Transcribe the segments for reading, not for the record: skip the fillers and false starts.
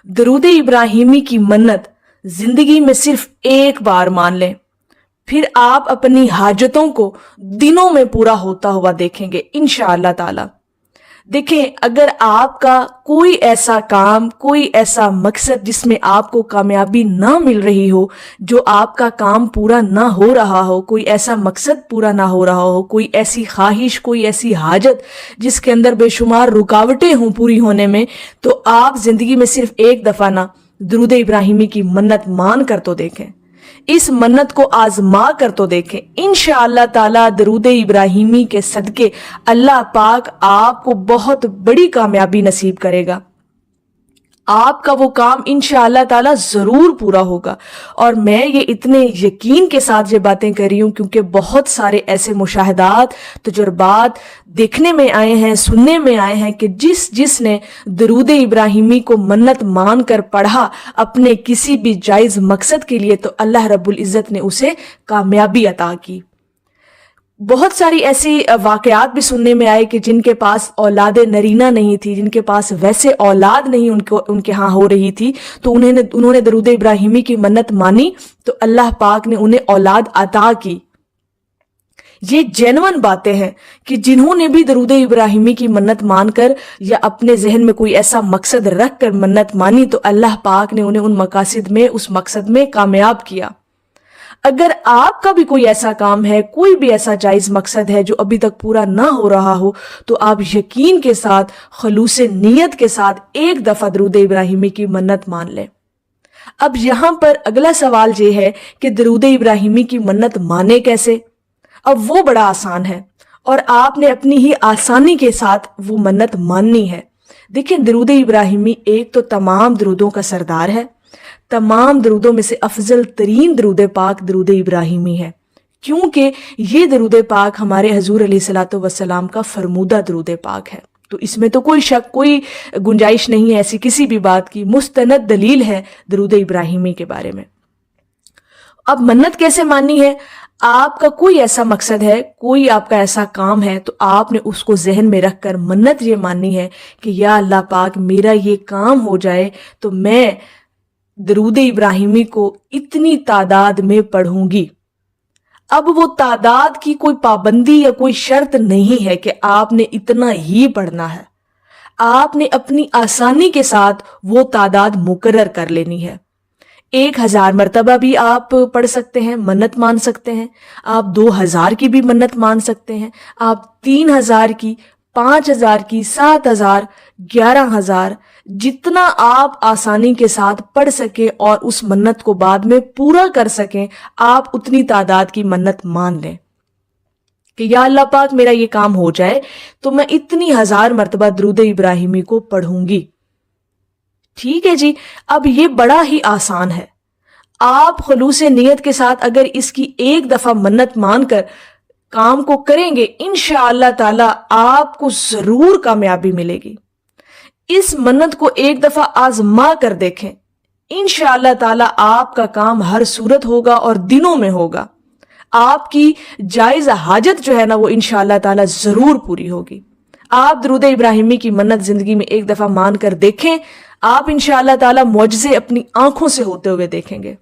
दरूद इब्राहिमी की मन्नत जिंदगी में सिर्फ एक बार मान लें, फिर आप अपनी हाजतों को दिनों में पूरा होता हुआ देखेंगे इंशाअल्लाह ताला। देखें, अगर आपका कोई ऐसा काम, कोई ऐसा मकसद जिसमें आपको कामयाबी ना मिल रही हो, जो आपका काम पूरा ना हो रहा हो, कोई ऐसा मकसद पूरा ना हो रहा हो, कोई ऐसी ख्वाहिश, कोई ऐसी हाजत जिसके अंदर बेशुमार रुकावटें हों पूरी होने में, तो आप जिंदगी में सिर्फ एक दफा ना दरूद इब्राहिमी की मन्नत मान कर तो देखें, इस मन्नत को आजमा कर तो देखें। इंशाअल्लाह ताला दरूद इब्राहिमी के सदके अल्लाह पाक आपको बहुत बड़ी कामयाबी नसीब करेगा। आपका वो काम इंशाअल्लाह ताला जरूर पूरा होगा। और मैं ये इतने यकीन के साथ ये बातें कर रही हूँ क्योंकि बहुत सारे ऐसे मुशाहदात, तजुर्बात देखने में आए हैं, सुनने में आए हैं कि जिसने दरूद इब्राहिमी को मन्नत मान कर पढ़ा अपने किसी भी जायज मकसद के लिए, तो अल्लाह रब्बुल इज्जत ने उसे कामयाबी अता की। बहुत सारी ऐसी वाकयात भी सुनने में आए कि जिनके पास औलाद नरीना नहीं थी, जिनके पास वैसे औलाद नहीं उनके यहाँ हो रही थी, तो उन्होंने दरूद इब्राहिमी की मन्नत मानी तो अल्लाह पाक ने उन्हें औलाद अता की। ये जेन्युइन बातें हैं कि जिन्होंने भी दरूद इब्राहिमी की मन्नत मानकर या अपने जहन में कोई ऐसा मकसद रख कर मन्नत मानी, तो अल्लाह पाक ने उन्हें उन मकासद में, उस मकसद में कामयाब किया। अगर आपका भी कोई ऐसा काम है, कोई भी ऐसा जायज मकसद है जो अभी तक पूरा ना हो रहा हो, तो आप यकीन के साथ, खलूस नियत के साथ एक दफा दरूद इब्राहिमी की मन्नत मान लें। अब यहां पर अगला सवाल ये है कि दरूद इब्राहिमी की मन्नत माने कैसे? अब वो बड़ा आसान है और आपने अपनी ही आसानी के साथ वो मन्नत माननी है। देखिए, दरूद इब्राहिमी एक तो तमाम दरूदों का सरदार है, तमाम दरूदों में से अफजल तरीन दरूद पाक दरूद इब्राहिमी है, क्योंकि ये दरूद पाक हमारे हजूर अलैहिस्सलातु वस्सलाम का फरमूदा दरूद पाक है। तो इसमें तो कोई शक, कोई गुंजाइश नहीं है ऐसी किसी भी बात की, मुस्तनद दलील है दरूद इब्राहिमी के बारे में। अब मन्नत कैसे माननी है? आपका कोई ऐसा मकसद है, कोई आपका ऐसा काम है, तो आपने उसको जहन में रखकर मन्नत ये माननी है कि या अल्लाह पाक, मेरा ये काम हो जाए तो मैं दरूद इब्राहिमी को इतनी तादाद में पढ़ूंगी। अब वो तादाद की कोई पाबंदी या कोई शर्त नहीं है कि आपने इतना ही पढ़ना है, आपने अपनी आसानी के साथ वो तादाद मुकर्रर कर लेनी है। 1000 मरतबा भी आप पढ़ सकते हैं, मन्नत मान सकते हैं, आप 2000 की भी मन्नत मान सकते हैं, आप 3000 की, 5000 की, 7000, 11000, जितना आप आसानी के साथ पढ़ सके और उस मन्नत को बाद में पूरा कर सकें, आप उतनी तादाद की मन्नत मान लें कि या अल्लाह पाक, मेरा ये काम हो जाए तो मैं इतनी 1000 मरतबा दरूद इब्राहिमी को पढ़ूंगी। ठीक है जी। अब ये बड़ा ही आसान है। आप खलूस नियत के साथ अगर इसकी एक दफा मन्नत मानकर काम को करेंगे, इंशाअल्लाह ताला आपको जरूर कामयाबी मिलेगी। इस मन्नत को एक दफा आजमा कर देखें, इंशाअल्लाह ताला आपका काम हर सूरत होगा और दिनों में होगा। आपकी जायज हाजत जो है ना, वो इंशाअल्लाह ताला जरूर पूरी होगी। आप दरूद इब्राहिमी की मन्नत जिंदगी में एक दफा मान कर देखें, आप इंशाअल्लाह ताला मौजज़े अपनी आंखों से होते हुए देखेंगे।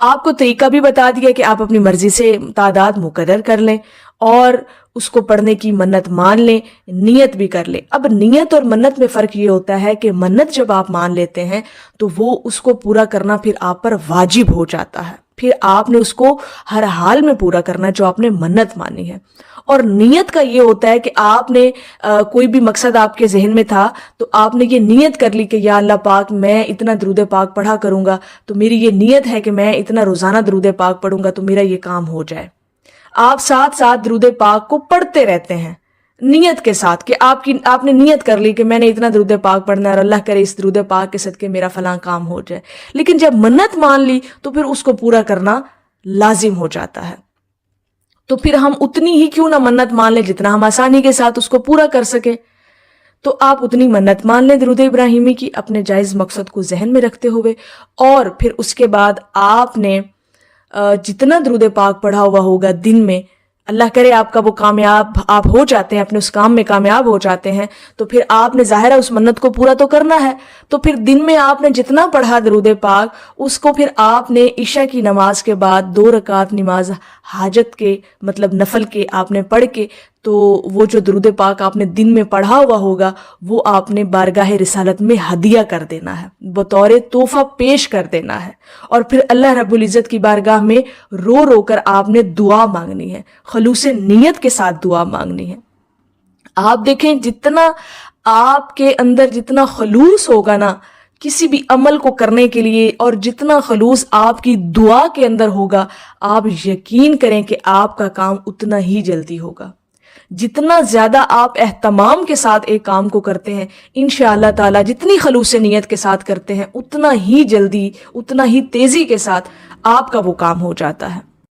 आपको तरीका भी बता दिया कि आप अपनी मर्जी से तादाद मुकर्रर कर लें और उसको पढ़ने की मन्नत मान लें, नियत भी कर लें। अब नियत और मन्नत में फ़र्क ये होता है कि मन्नत जब आप मान लेते हैं तो वो उसको पूरा करना फिर आप पर वाजिब हो जाता है, फिर आपने उसको हर हाल में पूरा करना जो आपने मन्नत मानी है। और नियत का ये होता है कि आपने कोई भी मकसद आपके जहन में था तो आपने ये नियत कर ली कि या अल्लाह पाक, मैं इतना दरूद पाक पढ़ा करूंगा, तो मेरी ये नियत है कि मैं इतना रोजाना दरूद पाक पढ़ूंगा तो मेरा ये काम हो जाए। आप साथ साथ दरूद पाक को पढ़ते रहते हैं नियत के साथ कि आपने नियत कर ली कि मैंने इतना दरूद पाक पढ़ना है और अल्लाह करे इस दरूद पाक के सदके मेरा फलां काम हो जाए। लेकिन जब मन्नत मान ली तो फिर उसको पूरा करना लाजिम हो जाता है। तो फिर हम उतनी ही क्यों ना मन्नत मान लें जितना हम आसानी के साथ उसको पूरा कर सके। तो आप उतनी मन्नत मान लें दरूद इब्राहिमी की, अपने जायज मकसद को जहन में रखते हुए, और फिर उसके बाद आपने जितना दरूद पाक पढ़ा हुआ होगा दिन में, اللہ کرے آپ کا وہ کامیاب آپ ہو جاتے ہیں، اپنے اس کام میں کامیاب ہو جاتے ہیں، تو پھر آپ نے ظاہر ہے اس منت کو پورا تو کرنا ہے. تو پھر دن میں آپ نے جتنا پڑھا درود پاک، اس کو پھر آپ نے عشاء کی نماز کے بعد 2 رکعت نماز حاجت کے مطلب نفل کے آپ نے پڑھ کے، تو وہ جو درود پاک آپ نے دن میں پڑھا ہوا ہوگا وہ آپ نے بارگاہ رسالت میں ہدیہ کر دینا ہے، بطور تحفہ پیش کر دینا ہے. اور پھر اللہ رب العزت کی بارگاہ میں رو رو کر آپ نے دعا مانگنی ہے، خلوص نیت کے ساتھ دعا مانگنی ہے. آپ دیکھیں جتنا آپ کے اندر جتنا خلوص ہوگا نا کسی بھی عمل کو کرنے کے لیے، اور جتنا خلوص آپ کی دعا کے اندر ہوگا، آپ یقین کریں کہ آپ کا کام اتنا ہی جلدی ہوگا. جتنا زیادہ آپ اہتمام کے ساتھ ایک کام کو کرتے ہیں، انشاءاللہ تعالی جتنی خلوص نیت کے ساتھ کرتے ہیں، اتنا ہی جلدی اتنا ہی تیزی کے ساتھ آپ کا وہ کام ہو جاتا ہے.